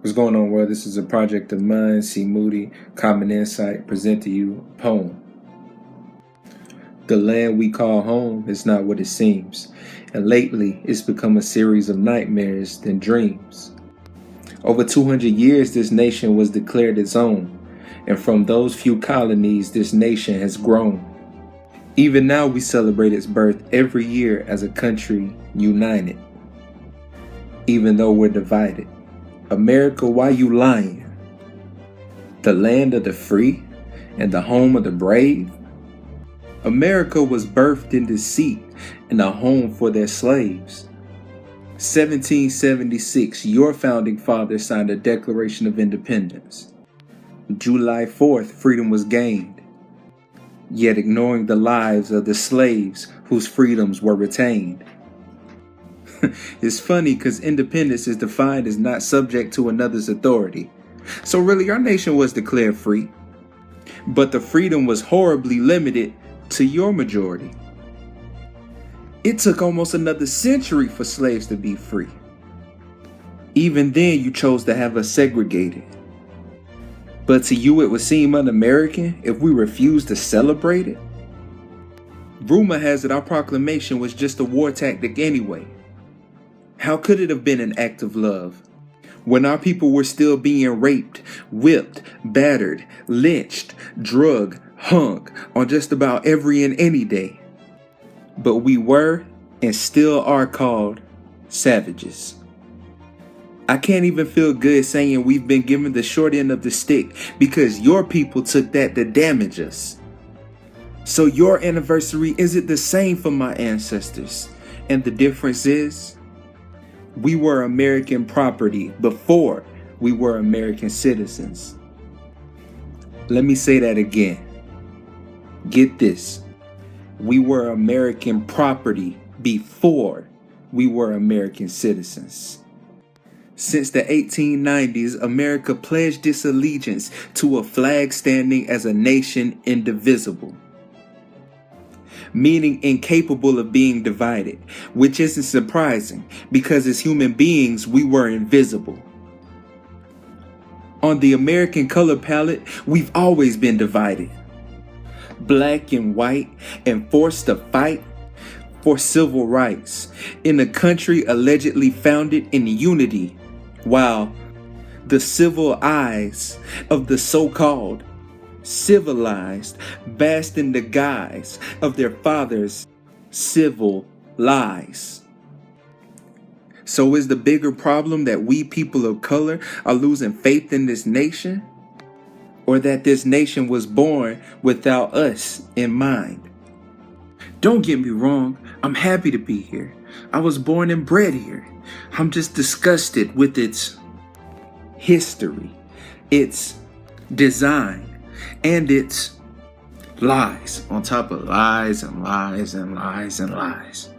What's going on, world? This is a project of mine, C. Moody, Common Insight, present to you a poem. The land we call home is not what it seems, and lately it's become a series of nightmares than dreams. Over 200 years this nation was declared its own, and from those few colonies this nation has grown. Even now we celebrate its birth every year as a country united, even though we're divided. America, why you lying? The land of the free and the home of the brave? America was birthed in deceit and a home for their slaves. 1776, your founding fathers signed a Declaration of Independence. July 4th, freedom was gained, yet ignoring the lives of the slaves whose freedoms were retained. It's funny because independence is defined as not subject to another's authority. So really, our nation was declared free, but the freedom was horribly limited to your majority. It took almost another century for slaves to be free. Even then, you chose to have us segregated. But to you, it would seem un-American if we refused to celebrate it. Rumor has it our proclamation was just a war tactic anyway. How could it have been an act of love when our people were still being raped, whipped, battered, lynched, drugged, hung on just about every and any day? But we were and still are called savages. I can't even feel good saying we've been given the short end of the stick because your people took that to damage us. So your anniversary isn't the same for my ancestors, and the difference is we were American property before we were American citizens. Let me say that again. Get this. We were American property before we were American citizens. Since the 1890s, America pledged its allegiance to a flag standing as a nation indivisible, meaning incapable of being divided, which isn't surprising because as human beings, we were invisible. On the American color palette, we've always been divided, black and white, and forced to fight for civil rights in a country allegedly founded in unity, while the civil eyes of the so-called civilized basked in the guise of their fathers' civil lies. So is the bigger problem that we people of color are losing faith in this nation, or that this nation was born without us in mind? Don't get me wrong, I'm happy to be here. I was born and bred here. I'm just disgusted with its history, its design, and its lies on top of lies and lies and lies and lies.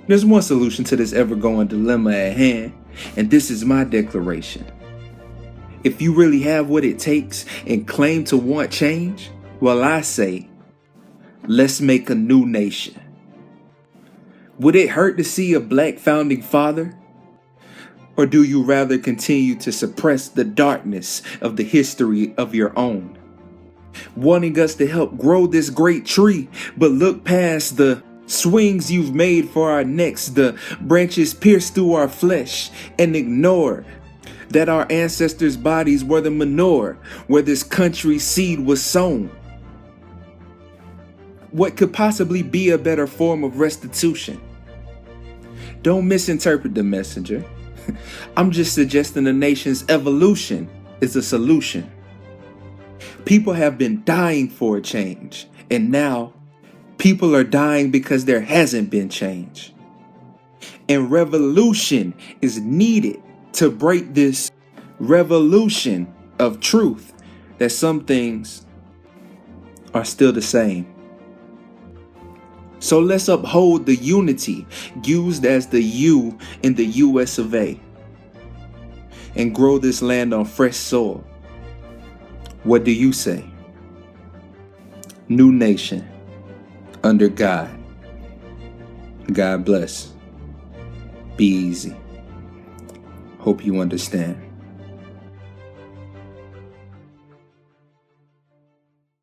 There's one solution to this ever-going dilemma at hand, and this is my declaration. If you really have what it takes and claim to want change, well, I say, let's make a new nation. Would it hurt to see a black founding father? Or do you rather continue to suppress the darkness of the history of your own, wanting us to help grow this great tree, but look past the swings you've made for our necks, the branches pierced through our flesh, and ignore that our ancestors' bodies were the manure where this country's seed was sown? What could possibly be a better form of restitution? Don't misinterpret the messenger. I'm just suggesting the nation's evolution is a solution. People have been dying for a change, and now people are dying because there hasn't been change. And revolution is needed to break this revolution of truth that some things are still the same. So let's uphold the unity used as the U in the US of A and grow this land on fresh soil. What do you say? New nation under God. God bless. Be easy. Hope you understand.